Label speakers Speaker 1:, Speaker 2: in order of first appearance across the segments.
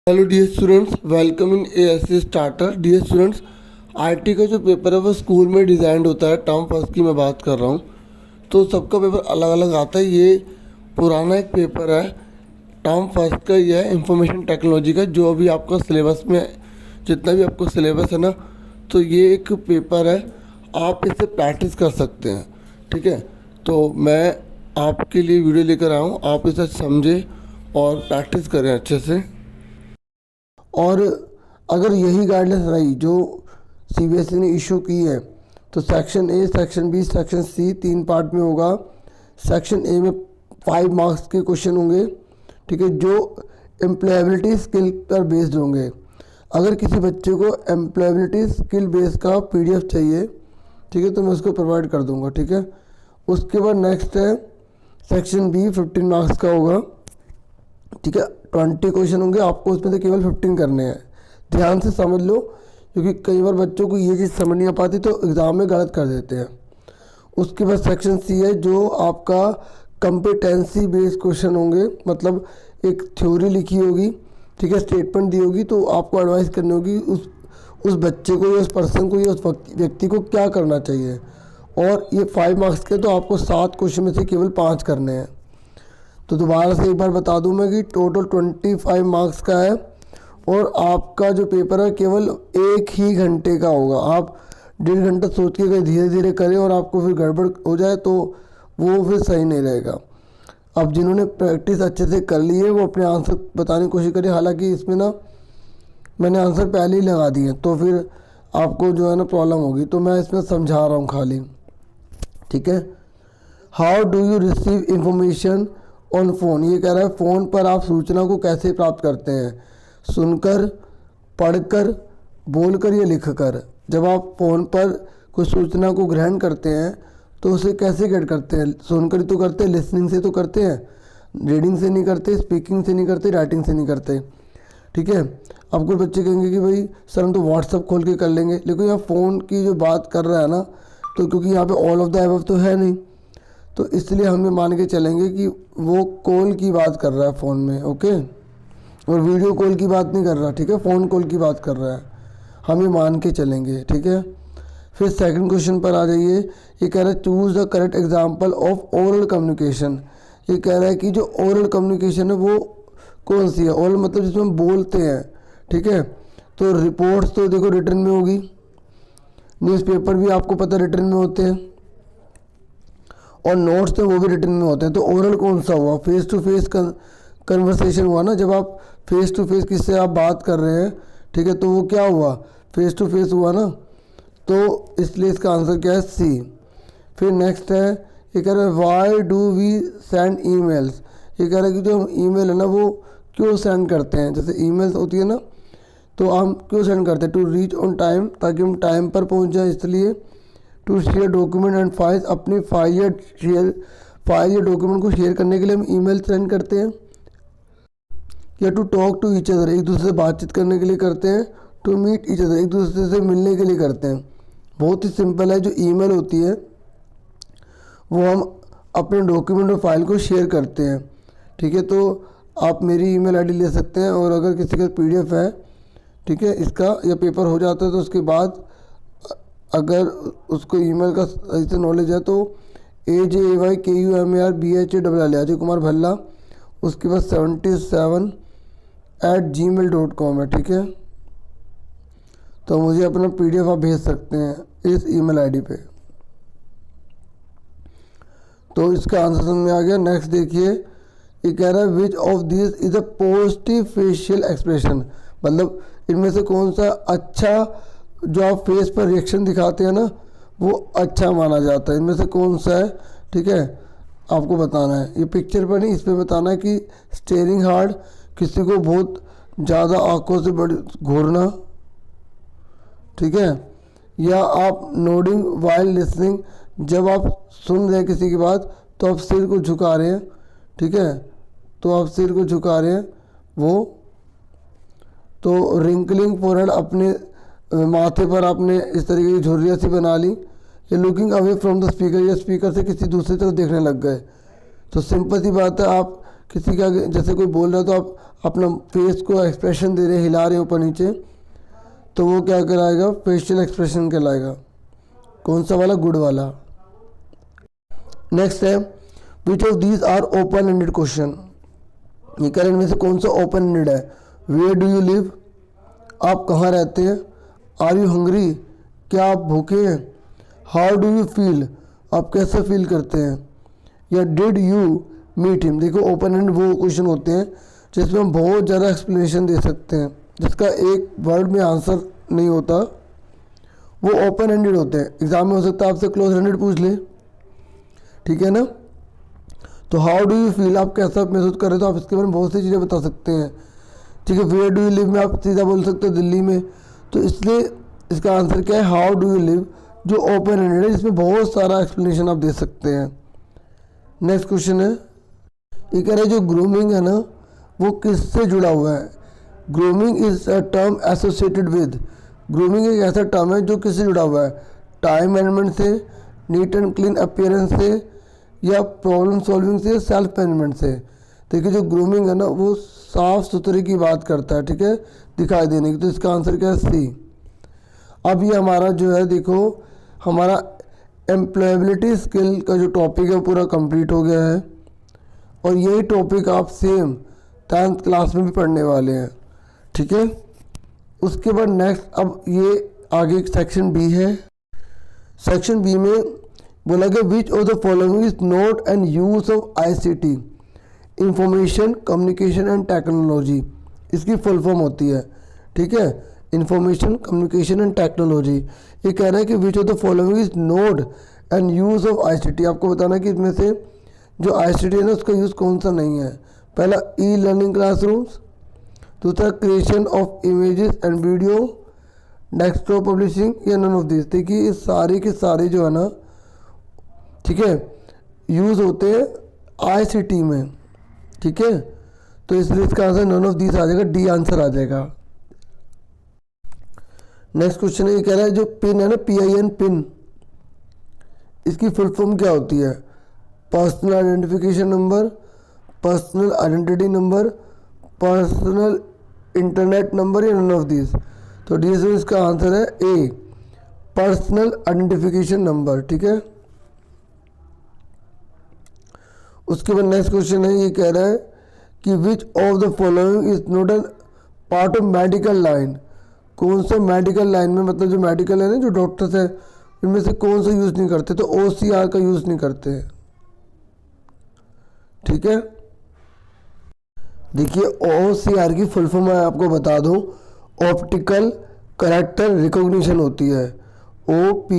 Speaker 1: Hello dear students, welcome in ASC starter. Dear students, IT का जो paper है वो स्कूल में डिज़ाइंड होता है। टर्म फर्स्ट की मैं बात कर रहा हूँ, तो सबका पेपर अलग अलग आता है। ये पुराना एक पेपर है टर्म फर्स्ट का, ये है इंफॉर्मेशन टेक्नोलॉजी का। जो अभी आपका सिलेबस में जितना भी आपको सिलेबस है ना, तो ये एक पेपर है, आप इससे प्रैक्टिस कर सकते हैं। ठीक है, तो मैं आपके लिए वीडियो लेकर आया हूँ, आप इसे समझें और प्रैक्टिस करें अच्छे से। और अगर यही गाइडलाइंस रही जो सीबीएसई ने इशू की है, तो section A, section B, section C 3 part में होगा। सेक्शन ए में 5 मार्क्स के क्वेश्चन होंगे, ठीक है, जो एम्प्लॉयबिलिटी स्किल पर बेस्ड होंगे। अगर किसी बच्चे को एम्प्लॉयबिलिटी स्किल बेस का पीडीएफ चाहिए, ठीक है, तो मैं उसको प्रोवाइड कर दूंगा। ठीक है, उसके बाद नेक्स्ट है सेक्शन बी, 15 मार्क्स का होगा। ठीक है, 20 क्वेश्चन होंगे, आपको उसमें से केवल 15 करने हैं। ध्यान से समझ लो, क्योंकि कई बार बच्चों को ये चीज़ समझ नहीं आ पाती तो एग्ज़ाम में गलत कर देते हैं। उसके बाद सेक्शन सी है, जो आपका कंपिटेंसी बेस्ड क्वेश्चन होंगे, मतलब एक थ्योरी लिखी होगी, ठीक है, स्टेटमेंट दी होगी, तो आपको एडवाइस करनी होगी उस बच्चे को या उस पर्सन को या उस व्यक्ति को क्या करना चाहिए। और ये 5 मार्क्स के, तो आपको 7 क्वेश्चन में से केवल 5 करने हैं। तो दोबारा से एक बार बता दूं मैं कि टोटल 25 मार्क्स का है, और आपका जो पेपर है केवल 1 ही घंटे का होगा। आप 1.5 घंटा सोच के कहीं धीरे धीरे करें और आपको फिर गड़बड़ हो जाए तो वो फिर सही नहीं रहेगा। अब जिन्होंने प्रैक्टिस अच्छे से कर ली है वो अपने आंसर बताने की कोशिश करें। हालांकि इसमें ना मैंने आंसर पहले ही लगा दिए, तो फिर आपको जो है ना प्रॉब्लम होगी, तो मैं इसमें समझा रहा हूँ खाली। ठीक है, how do you receive information on phone. ये कह रहा है फ़ोन पर आप सूचना को कैसे प्राप्त करते हैं, सुनकर, पढ़कर, बोलकर या लिखकर। जब आप फ़ोन पर कोई सूचना को ग्रहण करते हैं तो उसे कैसे गेट करते हैं, सुनकर ही तो करते हैं, लिसनिंग से तो करते हैं, रीडिंग से नहीं करते, स्पीकिंग से नहीं करते, राइटिंग से नहीं करते। ठीक है, अब कुछ बच्चे कहेंगे कि भाई सर हम तो व्हाट्सअप खोल के कर लेंगे, लेकिन यहाँ फ़ोन की जो बात कर रहा है ना, तो क्योंकि यहाँ पे ऑल ऑफ द अबव तो है नहीं, तो इसलिए हम ये मान के चलेंगे कि वो कॉल की बात कर रहा है फ़ोन में। ओके, और वीडियो कॉल की बात नहीं कर रहा। ठीक है, फ़ोन कॉल की बात कर रहा है, हम ये मान के चलेंगे। ठीक है, फिर सेकंड क्वेश्चन पर आ जाइए। ये कह रहा है choose the correct example of oral communication. ये कह रहा है कि जो ओरल कम्युनिकेशन है वो कौन सी है। ओरल मतलब जिसमें हम बोलते हैं। ठीक है, तो रिपोर्ट्स तो देखो रिटर्न में होगी, न्यूज़पेपर भी आपको पता रिटर्न में होते हैं, और नोट्स तो वो भी रिटर्न में होते हैं। तो ओरल कौन सा हुआ, फेस टू फेस कन्वर्सेशन हुआ ना, जब आप फेस टू फेस किससे आप बात कर रहे हैं। ठीक है, तो वो क्या हुआ, फेस टू फेस हुआ ना, तो इसलिए इसका आंसर क्या है, सी। फिर नेक्स्ट है, ये कह रहा है why do we send emails. ये कह रहा है कि जो हम ईमेल है ना वो क्यों सेंड करते हैं। जैसे ईमेल्स होती है ना, तो हम क्यों सेंड करते हैं, टू रीच ऑन टाइम, ताकि हम टाइम पर पहुंच जाए इसलिए। To share document and files, अपनी फाइल या डॉक्यूमेंट को शेयर करने के लिए हम ईमेल सेंड करते हैं। या to talk to each other, एक दूसरे से बातचीत करने के लिए करते हैं। टू मीट ईच अदर, एक दूसरे से मिलने के लिए करते हैं। बहुत ही सिंपल है। जो ईमेल होती है वो हम अपने डॉक्यूमेंट और फाइल को शेयर करते हैं। ठीक है, तो आप मेरी ईमेल आईडी ले सकते हैं, और अगर किसी का पीडीएफ है, ठीक है, इसका या पेपर हो जाता है, तो उसके बाद अगर उसको ईमेल का सही से नॉलेज है तो AJAYKUMARBHALL अजय कुमार भल्ला, उसके बाद 77@gmail.com है। ठीक है, तो मुझे अपना पीडीएफ आप भेज सकते हैं इस ईमेल आईडी पे। तो इसका आंसर समझ में आ गया। नेक्स्ट देखिए, ये कह रहा है which of this is a positive facial expression, मतलब इनमें से कौन सा अच्छा, जो आप फेस पर रिएक्शन दिखाते हैं ना, वो अच्छा माना जाता है। इनमें से कौन सा है, ठीक है, आपको बताना है। ये पिक्चर पर नहीं, इस पर बताना है कि स्टेयरिंग हार्ड, किसी को बहुत ज़्यादा आंखों से बड़ी घूरना, ठीक है, या आप नोडिंग वाइल लिसनिंग, जब आप सुन रहे हैं किसी की बात तो आप सिर को झुका रहे हैं। ठीक है, तो आप सिर को झुका रहे हैं वो। तो रिंकलिंग फोरहेड, अपने माथे पर आपने इस तरीके की झुर्रियाँ सी बना ली। या looking away from the speaker, या स्पीकर से किसी दूसरी तरफ देखने लग गए। तो सिंपल सी बात है, आप किसी का जैसे कोई बोल रहा है तो आप अपना फेस को एक्सप्रेशन दे रहे हैं, हिला रहे हैं ऊपर नीचे, तो वो क्या कराएगा, फेशियल एक्सप्रेशन कहलाएगा। कौन सा वाला, गुड वाला। नेक्स्ट है which of these are open ended question. ये कह रहे हैं इनमें से कौन सा ओपन एंडेड है। वेयर डू यू लिव, आप कहाँ रहते हैं। आर यू हंग्री, क्या आप भूखे हैं। हाउ डू यू फील, आप कैसे फील करते हैं। या डिड यू मीट हिम। देखो ओपन एंड वो क्वेश्चन होते हैं जिसमें हम बहुत ज़्यादा एक्सप्लेनेशन दे सकते हैं, जिसका एक वर्ड में आंसर नहीं होता, वो ओपन एंडेड होते हैं। एग्जाम में हो सकता है आपसे क्लोज एंडेड पूछ ले, ठीक है ना। तो हाउ डू यू फील, आप कैसा महसूस कर रहे हो, तो आप इसके बारे में बहुत सी चीज़ें बता सकते हैं, ठीक है। वेयर डू यू लिव में आप सीधा बोल सकते हो दिल्ली में, तो इसलिए इसका आंसर क्या है, हाउ डू यू लिव, जो ओपन एंडेड है, जिसमें बहुत सारा एक्सप्लेनेशन आप दे सकते हैं। नेक्स्ट क्वेश्चन है, ये कह रहे हैं जो ग्रूमिंग है ना वो किससे जुड़ा हुआ है। Grooming is a term associated with, grooming एक ऐसा टर्म है जो किससे जुड़ा हुआ है, टाइम मैनेजमेंट से, नीट एंड क्लीन अपीयरेंस से, या प्रॉब्लम सॉल्विंग से, सेल्फ मैनेजमेंट से। देखिए जो ग्रूमिंग है ना वो साफ सुथरे की बात करता है, ठीक है, दिखाई देने की, तो इसका आंसर क्या है, सी। अब ये हमारा जो है देखो हमारा एम्प्लॉयबिलिटी स्किल का जो टॉपिक है पूरा कंप्लीट हो गया है, और यही टॉपिक आप सेम 10th क्लास में भी पढ़ने वाले हैं, ठीक है। उसके बाद नेक्स्ट अब ये आगे सेक्शन बी है। सेक्शन बी में बोला गया विच of the following is not an use of ICT, information communication and technology. इसकी फुल फॉर्म होती है, ठीक है, इंफॉर्मेशन कम्युनिकेशन एंड टेक्नोलॉजी। ये कह रहा है कि विच of the following is not an use of ICT। आपको बताना कि इसमें से जो ICT है ना उसका यूज़ कौन सा नहीं है। पहला ई लर्निंग क्लासरूम्स, दूसरा creation of images and video, desktop publishing, या नन ऑफ दिस। देखिए ये सारे के सारे जो है ना, ठीक है, यूज़ होते हैं ICT में, ठीक है, तो इसलिए इसका आंसर नन ऑफ दिस आ जाएगा, डी आंसर आ जाएगा। नेक्स्ट क्वेश्चन है, ये कह रहा है जो पिन है ना, PIN पिन, इसकी फुल फॉर्म क्या होती है, personal identification number, personal identity number, personal internet number, या नन ऑफ दिस। तो डी से इसका आंसर है ए, पर्सनल आइडेंटिफिकेशन नंबर, ठीक है। उसके बाद नेक्स्ट क्वेश्चन है, ये कह रहा है कि विच of the following is not an part of medical line. कौन सा मेडिकल लाइन में, मतलब जो मेडिकल है ना, जो डॉक्टर्स है, इनमें से कौन सा यूज़ नहीं करते, तो OCR का यूज़ नहीं करते हैं, ठीक है। देखिए OCR की फुल फॉर्म मैं आपको बता दूं, ऑप्टिकल कैरेक्टर रिकॉग्निशन होती है, OP।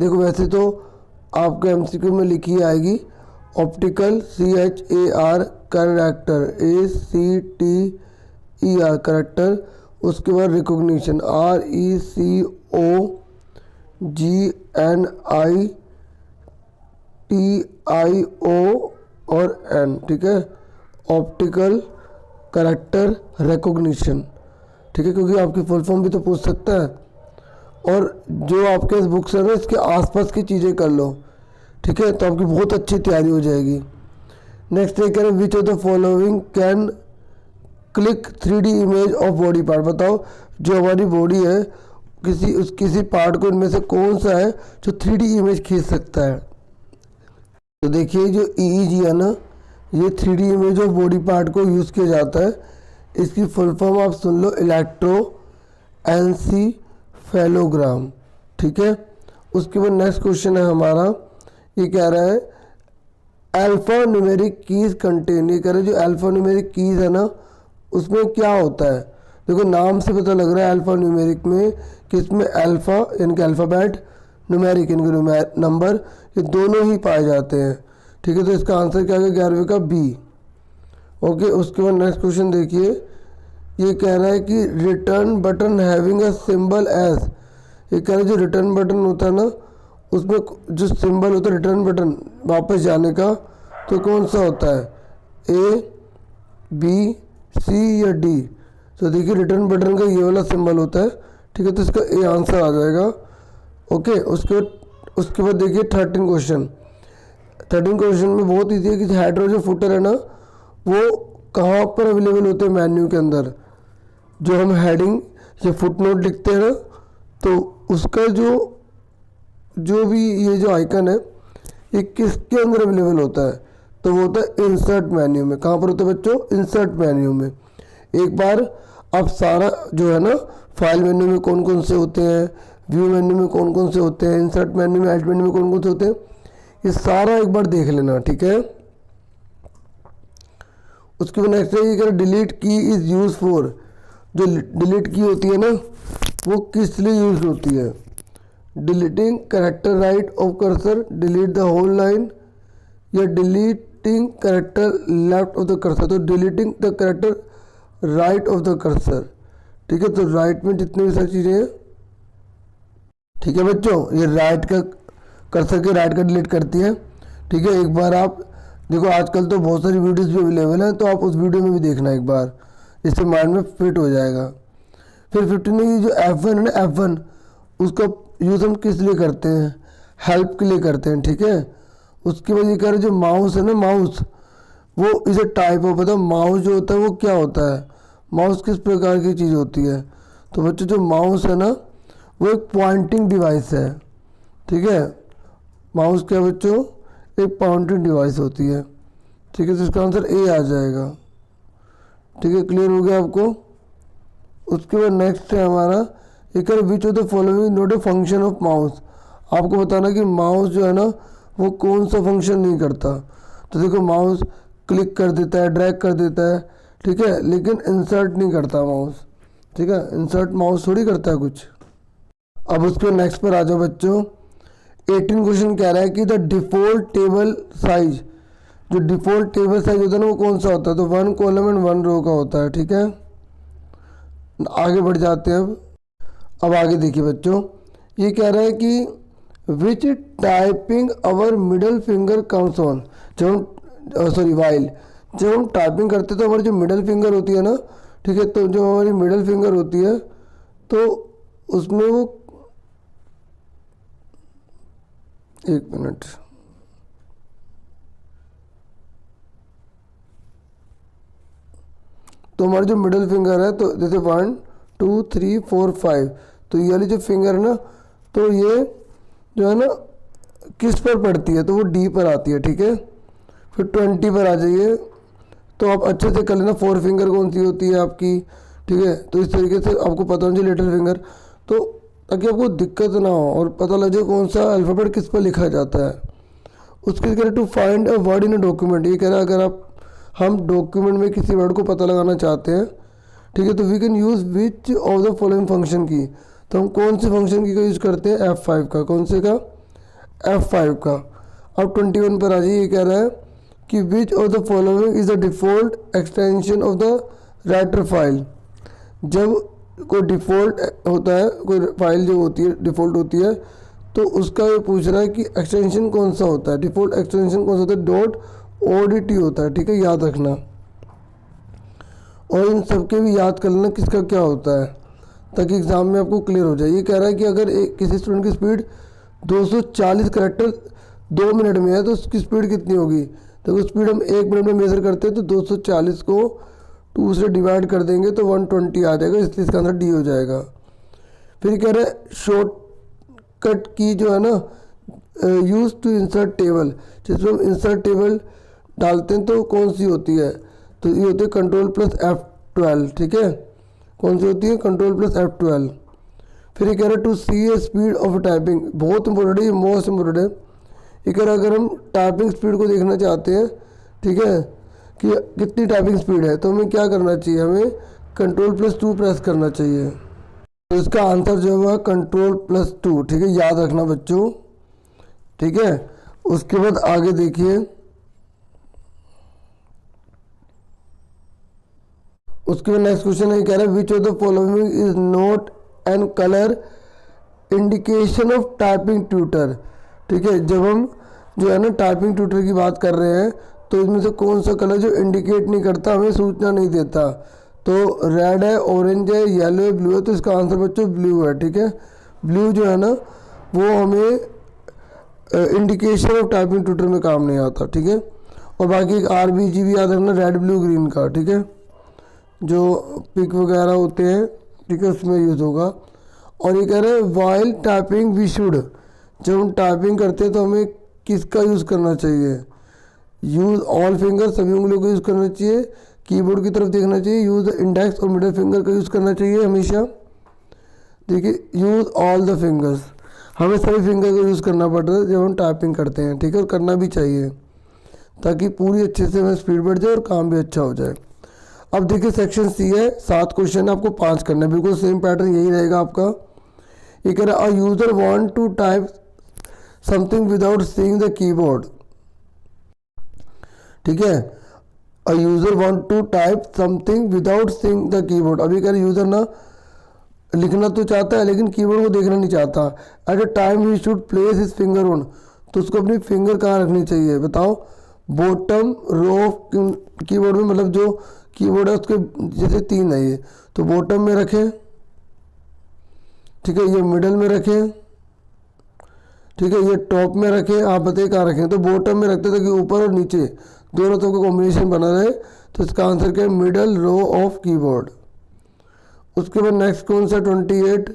Speaker 1: देखो वैसे तो आपको MCQ में लिखी आएगी optical CHAR character, ACTER character, उसके बाद रिकॉग्निशन RECOGNITIO और N, ठीक है, ऑप्टिकल कैरेक्टर रिकॉग्निशन, ठीक है, क्योंकि आपकी फुल फॉर्म भी तो पूछ सकता है। और जो आपके बुक्स है ना इसके आसपास की चीज़ें कर लो, ठीक है, तो आपकी बहुत अच्छी तैयारी हो जाएगी। नेक्स्ट ये कह रहे हैं विच of the following can click 3D image of body part. बताओ जो हमारी बॉडी है किसी पार्ट को इनमें से कौन सा है जो 3D इमेज खींच सकता है। तो देखिए जो EEG है ना, ये 3D image of body part को यूज़ किया जाता है। इसकी फुल फॉर्म आप सुन लो, इलेक्ट्रोएन्सेफेलोग्राम, ठीक है। उसके बाद नेक्स्ट क्वेश्चन है हमारा, ये कह रहा है अल्फा न्यूमेरिक कीज कंटेन। ये कह रहे हैं जो अल्फा न्यूमेरिक कीज है ना उसमें क्या होता है। देखो नाम से पता लग रहा है अल्फा न्यूमेरिक में कि इसमें अल्फा यानी कि अल्फ़ाबेट, न्यूमेरिक यानी कि नंबर, ये दोनों ही पाए जाते हैं, ठीक है। तो इसका आंसर क्या है 11वें का B, ओके। उसके बाद नेक्स्ट क्वेश्चन देखिए, ये कह रहा है कि return button having a symbol as. ये कह रहा है जो रिटर्न बटन होता है ना उसमें जो सिंबल होता है रिटर्न बटन वापस जाने का, तो कौन सा होता है, A, B, C या D। तो देखिए रिटर्न बटन का ये वाला सिंबल होता है, ठीक है, तो इसका ए आंसर आ जाएगा, ओके। उसके बाद देखिए 13 क्वेश्चन में बहुत ईजी है कि हाइड्रोजन फुटर है ना वो कहाँ पर अवेलेबल होते हैं मेन्यू के अंदर। जो हम हेडिंग या फुटनोट लिखते हैं ना, तो उसका जो भी ये जो आइकन है ये किसके अंदर अवेलेबल होता है, तो वो होता है इंसर्ट मेन्यू में। कहाँ पर होता है बच्चों? इंसर्ट मेन्यू में। एक बार आप सारा जो है ना, फाइल मेन्यू में कौन कौन से होते हैं, व्यू मेन्यू में कौन कौन से होते हैं, इंसर्ट मेन्यू में, एड मेन्यू में कौन कौन से होते हैं, ये सारा एक बार देख लेना, ठीक है। उसके बाद नेक्स्ट है कि डिलीट की इज़ यूज फॉर। जो डिलीट की होती है ना, वो किस लिए यूज होती है? Deleting character right of cursor, delete the whole line, या deleting character left of the cursor. तो deleting the character right of the cursor, ठीक है। तो राइट में जितनी भी सारी चीज़ें हैं, ठीक है बच्चों, ये राइट का कर्सर के राइट का डिलीट करती है, ठीक है। एक बार आप देखो, आजकल तो बहुत सारी वीडियोस भी अवेलेबल हैं, तो आप उस वीडियो में भी देखना एक बार, इससे माइंड में फिट हो जाएगा। फिर 15 की जो F1 है ना, F1 उसका यूज़ हम किस लिए करते हैं? हेल्प के लिए करते हैं, ठीक है। उसके बाद ये कह रहे जो माउस है ना, माउस वो इसे टाइप हो, पता माउस जो होता है वो क्या होता है? माउस किस प्रकार की चीज़ होती है? तो बच्चों जो माउस है ना, वो एक पॉइंटिंग डिवाइस है, ठीक है। माउस क्या बच्चों? एक पॉइंटिंग डिवाइस होती है, ठीक है। तो इसका आंसर ए आ जाएगा, ठीक है। क्लियर हो गया आपको? उसके बाद नेक्स्ट है हमारा एक विच of the following note a function of mouse. आपको बताना कि माउस जो है ना, वो कौन सा फंक्शन नहीं करता। तो देखो, माउस क्लिक कर देता है, ड्रैग कर देता है, ठीक है, लेकिन इंसर्ट नहीं करता माउस, ठीक है। इंसर्ट माउस थोड़ी करता है कुछ। अब उसके नेक्स्ट पर आ जाओ बच्चों। 18 क्वेश्चन कह रहा है कि द डिफ़ॉल्ट टेबल साइज, जो डिफ़ॉल्ट टेबल साइज होता है ना, वो कौन सा होता है? तो 1 कॉलम एंड 1 रो का होता है, ठीक है। आगे बढ़ जाते हैं अब आगे देखिए बच्चों, ये कह रहा है कि which typing our middle finger counts on. जब हम वाइल जब हम टाइपिंग करते हैं तो हमारी जो मिडल फिंगर होती है ना, ठीक है, तो जो हमारी मिडल फिंगर होती है तो उसमें वो, एक मिनट, तो हमारी जो मिडल फिंगर है, तो जैसे 1 2 3 4 5, तो ये वाली जो फिंगर है ना, तो ये जो है ना किस पर पड़ती है? तो वो डी पर आती है, ठीक है। फिर 20 पर आ जाइए, तो आप अच्छे से कर लेना 4 फिंगर कौन सी होती है आपकी, ठीक है। तो इस तरीके से आपको पता होना चाहिए लिटिल फिंगर, तो ताकि आपको दिक्कत ना हो और पता लगे कौन सा अल्फ़ाबेट किस पर लिखा जाता है। उसके कह रहे to find a word in a document. ये कह रहा है अगर हम डॉक्यूमेंट में किसी वर्ड को पता लगाना चाहते हैं, ठीक है, तो we can use which of the following function की। तो हम कौन से फंक्शन की का यूज़ करते हैं? F5 का। कौन से का? F5 का। अब 21 पर आ जाइए, ये कह रहा है कि विच of the following is the default extension of the writer file. जब कोई डिफ़ॉल्ट होता है, कोई फाइल जो होती है डिफ़ॉल्ट होती है, तो उसका ये पूछ रहा है कि एक्सटेंशन कौन सा होता है। डिफ़ॉल्ट एक्सटेंशन कौन सा होता है? .odt होता है, ठीक है, याद रखना। और इन सब के भी याद कर लेना किसका क्या होता है, ताकि एग्ज़ाम में आपको क्लियर हो जाए। ये कह रहा है कि अगर किसी स्टूडेंट की स्पीड 240 करेक्टर 2 मिनट में है, तो उसकी स्पीड कितनी होगी? तो स्पीड हम 1 मिनट में मेज़र करते हैं, तो 240 को 2 से डिवाइड कर देंगे तो 120 आ जाएगा, इसलिए इसका आंसर डी हो जाएगा। फिर कह रहा है शॉर्टकट की जो है ना, यूज़ टू इंसर्ट टेबल, जिसमें हम इंसर्ट टेबल डालते हैं तो कौन सी होती है? तो ये होती है Ctrl+F12, ठीक है। कौन सी होती है? Ctrl+F12। फिर ये कह रहा है to see a speed of typing, बहुत इंपॉर्टेंट है, ये मोस्ट इंपॉर्टेंट है। ये कह रहा है अगर हम टाइपिंग स्पीड को देखना चाहते हैं, ठीक है, कि कितनी टाइपिंग स्पीड है, तो हमें क्या करना चाहिए? हमें Ctrl+2 प्रेस करना चाहिए। तो इसका आंसर जो है Ctrl+2, ठीक है, याद रखना बच्चों, ठीक है। उसके बाद आगे देखिए, उसके बाद नेक्स्ट क्वेश्चन है, कह रहा है which of the following is not an colour indication of typing tutor, ठीक है। जब हम जो है ना टाइपिंग ट्यूटर की बात कर रहे हैं, तो इसमें से कौन सा कलर जो इंडिकेट नहीं करता, हमें सूचना नहीं देता? तो रेड है, ऑरेंज है, येलो है, ब्लू है। तो इसका आंसर बच्चों ब्लू है, ठीक है। ब्लू जो है ना, वो हमें इंडिकेशन ऑफ टाइपिंग ट्यूटर में काम नहीं आता, ठीक है। और बाकी एक RBG याद रखना, रेड ब्लू ग्रीन का, ठीक है, जो पिक वगैरह होते हैं, ठीक है, उसमें यूज़ होगा। और ये कह रहे हैं वाइल टाइपिंग वी शुड, जब हम टाइपिंग करते हैं तो हमें किसका यूज़ करना चाहिए? यूज़ ऑल फिंगर, सभी उंगलियों को यूज़ करना चाहिए, कीबोर्ड की तरफ देखना चाहिए, यूज़ इंडेक्स और मिडिल फिंगर का यूज़ करना चाहिए हमेशा। देखिए, यूज़ ऑल द फिंगर्स, हमें सभी फिंगर का यूज़ करना पड़ता है जब हम टाइपिंग करते हैं, ठीक है, और करना भी चाहिए ताकि पूरी अच्छे से हमें स्पीड बढ़ जाए और काम भी अच्छा हो जाए। अब देखिए सेक्शन सी है, 7 क्वेश्चन है, आपको 5 करना है, बिल्कुल सेम पैटर्न यही रहेगा आपका। ये कह रहा है a user want to type something without seeing the keyboard, ठीक है, a user want to type something without seeing the keyboard. अभी कह रहे यूज़र ना लिखना तो चाहता है लेकिन कीबोर्ड को देखना नहीं चाहता। At a time he should place his finger on, तो उसको अपनी फिंगर कहाँ रखनी चाहिए बताओ? बॉटम रो कीबोर्ड में, मतलब जो कीबोर्ड है उसके जैसे 3 है ये, तो बॉटम में रखें, ठीक है, ये मिडल में रखें, ठीक है, ये टॉप में रखें। आप बताइए कहाँ रखें? तो बॉटम में रखते थे कि ऊपर और नीचे दोनों तरफ का कॉम्बिनेशन बना रहे, तो इसका आंसर क्या है? Middle row of keyboard. उसके बाद नेक्स्ट कौन सा 28?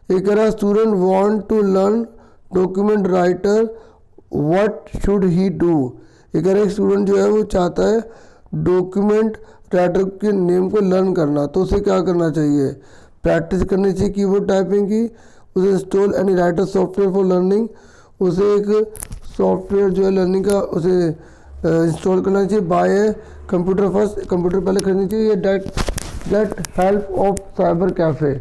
Speaker 1: एक कह रहा student want to learn document writer, what should he do? ये कह रहा है स्टूडेंट जो है वो चाहता है डॉक्यूमेंट राइटर के नेम को लर्न करना, तो उसे क्या करना चाहिए? प्रैक्टिस करनी चाहिए कीबोर्ड टाइपिंग की, उसे install any writer software for learning, उसे एक सॉफ्टवेयर जो है लर्निंग का उसे इंस्टॉल करना चाहिए, बाय कंप्यूटर फर्स्ट, कंप्यूटर पहले खरीदनी चाहिए, या get help of cyber cafe,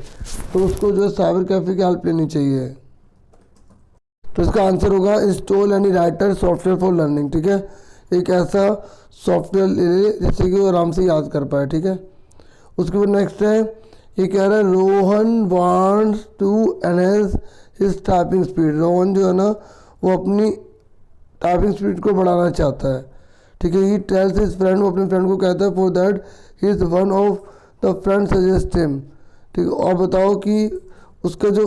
Speaker 1: तो उसको जो है साइबर कैफ़े की हेल्प लेनी चाहिए। तो इसका आंसर होगा install any writer software for learning, ठीक है, एक ऐसा सॉफ्टवेयर ले ले जिससे कि वो आराम से याद कर पाए, ठीक है। उसके बाद नेक्स्ट है, ये कह रहा है Rohan wants to enhance his typing speed. Rohan जो है ना वो अपनी टाइपिंग स्पीड को बढ़ाना चाहता है, ठीक है। ही टेल्स हिज फ्रेंड, वो अपने फ्रेंड को कहता है, for that he is one of the friend suggest him, ठीक है। और बताओ कि उसका जो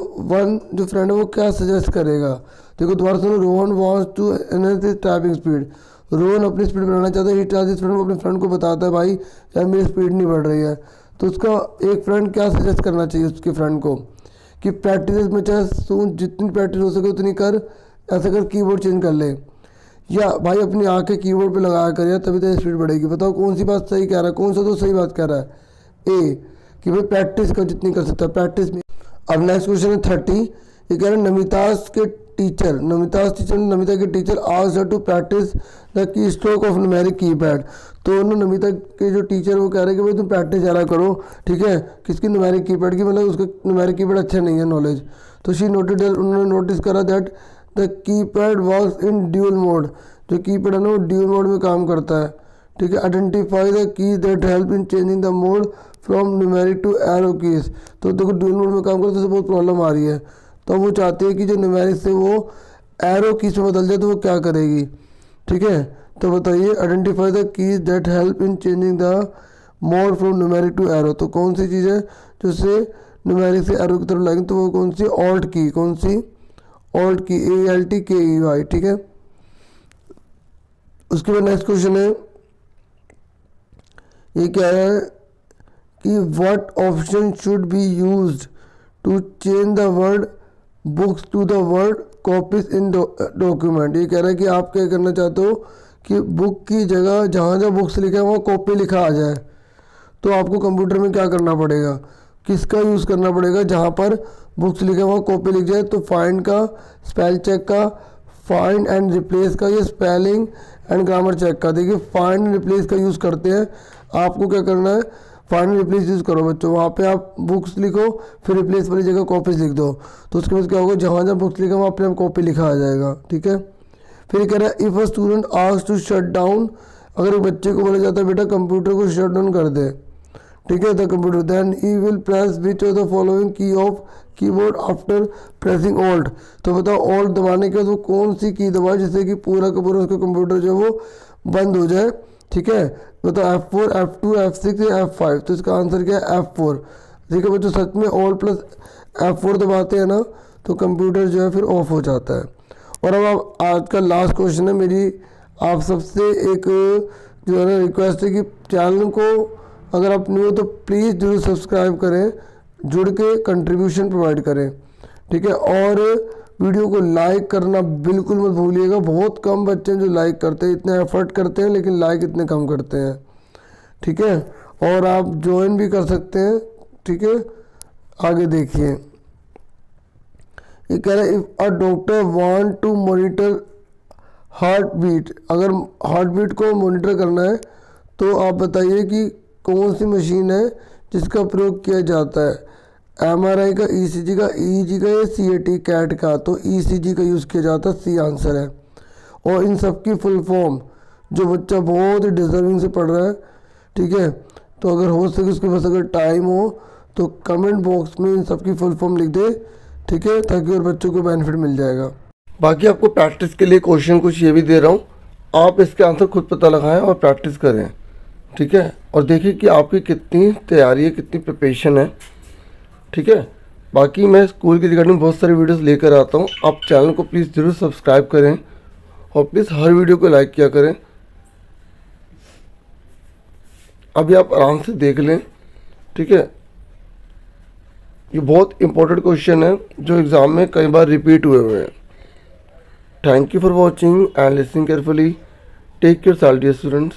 Speaker 1: फ्रेंड है वो क्या सजेस्ट करेगा? देखो दोबारा सुनो, Rohan wants to enhance his typing speed, Rohan अपनी स्पीड बढ़ाना चाहता है। ही टेल्स हिज फ्रेंड, वो अपने फ्रेंड को बताता है भाई यार मेरी स्पीड नहीं बढ़ रही है, तो उसका एक फ्रेंड क्या सजेस्ट करना चाहिए उसके फ्रेंड को कि प्रैक्टिस में चाहे सुन, जितनी प्रैक्टिस हो सके उतनी कर, ऐसा कर कीबोर्ड चेंज कर ले, या भाई अपनी आंखें कीबोर्ड पे लगाया कर यार, तभी तो स्पीड बढ़ेगी। बताओ कौन सी बात सही कह रहा है, कौन सा तो सही बात कह रहा है? ए, कि भाई प्रैक्टिस कर जितनी कर सकता है, प्रैक्टिस में। अब नेक्स्ट क्वेश्चन है 30, ये कह रहे हैं नमिताज के टीचर, नमिता के teacher asked her to practice the key stroke of numeric keypad. तो नमिता के जो टीचर वो कह रहे हैं कि भाई तुम प्रैक्टिस ज़्यादा करो, ठीक है, किसकी? न्यूमेरिक कीपैड की, मतलब उसका न्यूमेरिक कीपैड अच्छा नहीं है नॉलेज। तो शी नोटेड, उन्होंने नोटिस करा that the keypad works in dual mode, जो कीपैड है ना वो ड्यूल मोड में काम करता है, ठीक है। Identify the key that help in changing the mode from numeric to arrow keys. तो देखो ड्यूल मोड में काम करते तो बहुत प्रॉब्लम आ रही है, तो वो चाहते हैं कि जो न्यूमेरिक से वो एरो कीज में बदल जाए, तो वो क्या करेगी, ठीक है। तो बताइए identify the keys that help in changing the mode from numeric to arrow, तो कौन सी चीज़ है जो से न्यूमेरिक से एरो की तरफ लाएंगे? तो वो कौन सी? ऑल्ट की, कौन सी? ऑल्ट की, ALTKEY, ठीक है। उसके बाद नेक्स्ट क्वेश्चन है, ये क्या है कि what option should be used to change the word books to the word copies in document. ये कह रहा है कि आप क्या करना चाहते हो कि बुक की जगह जहाँ जहाँ बुक्स लिखा है वहाँ कॉपी लिखा आ जाए, तो आपको कंप्यूटर में क्या करना पड़ेगा? किसका यूज़ करना पड़ेगा? जहाँ पर बुक्स लिखे वहाँ कॉपी लिख जाए, तो फाइंड का, स्पेल चेक का, फाइंड एंड रिप्लेस का, ये स्पेलिंग एंड ग्रामर चेक का। देखिए फाइंड एंड रिप्लेस का यूज़ करते हैं, आपको क्या करना है? फाइंड एंड रिप्लेस यूज़ करो बच्चों, वहाँ पे आप बुक्स लिखो, फिर रिप्लेस वाली जगह कॉपीज लिख दो, तो उसके बाद क्या होगा? जहाँ जहाँ बुक्स लिखा वहाँ अपने आप कॉपी लिखा आ जाएगा, ठीक है। फिर कह रहा है if a student asked to shut down, अगर एक बच्चे को बोला जाता है बेटा कंप्यूटर को शट डाउन कर दे, ठीक है, the computer, then he will press which of the following key of keyboard after pressing alt. तो बताओ ऑल्ट दबाने के बाद वो कौन सी की दबाए जिससे कि पूरा का पूरा उसका कंप्यूटर जो है वो बंद हो जाए, ठीक है। बताओ F4, F2, F6 या F5, तो इसका आंसर क्या है? F4, ठीक है बच्चों। सच में ऑल्ट प्लस F4 दबाते हैं ना तो कंप्यूटर जो है फिर ऑफ हो जाता है। और अब आज का लास्ट क्वेश्चन है मेरी आप सबसे एक जो है ना रिक्वेस्ट है कि चैनल को अगर आप न्यू हो तो प्लीज़ जरूर सब्सक्राइब करें, जुड़ के कंट्रीब्यूशन प्रोवाइड करें, ठीक है। और वीडियो को लाइक करना बिल्कुल मत भूलिएगा। बहुत कम बच्चे हैं जो लाइक करते हैं, इतना एफर्ट करते हैं लेकिन लाइक इतने कम करते हैं, ठीक है। और आप ज्वाइन भी कर सकते हैं, ठीक है। आगे देखिए, ये कह रहा है if a doctor want to monitor heart beat, अगर हार्ट बीट को मॉनिटर करना है तो आप बताइए कि कौन सी मशीन है जिसका प्रयोग किया जाता है, एमआरआई का, ईसीजी का, ईईजी का या सीएटी कैट का। तो ईसीजी का यूज़ किया जाता है, सी आंसर है। और इन सब की फुल फॉर्म जो बच्चा बहुत ही डिजर्विंग से पढ़ रहा है, ठीक है, तो अगर हो सके उसके पास अगर टाइम हो तो कमेंट बॉक्स में इन सब की फुल फॉर्म लिख दे, ठीक है, ताकि और बच्चों को बेनिफिट मिल जाएगा। बाकी आपको प्रैक्टिस के लिए क्वेश्चन कुछ ये भी दे रहा हूँ, आप इसके आंसर खुद पता लगाएं और प्रैक्टिस करें, ठीक है। और देखिए कि आपकी कितनी तैयारी है, कितनी प्रिपरेशन है, ठीक है। बाकी मैं स्कूल की रिगार्डिंग बहुत सारी वीडियोस लेकर आता हूँ, आप चैनल को प्लीज़ ज़रूर सब्सक्राइब करें और प्लीज़ हर वीडियो को लाइक किया करें। अभी आप आराम से देख लें, ठीक है। ये बहुत इंपॉर्टेंट क्वेश्चन है जो एग्ज़ाम में कई बार रिपीट हुए हैं। Thank you for watching and listening carefully. Take care, dear students.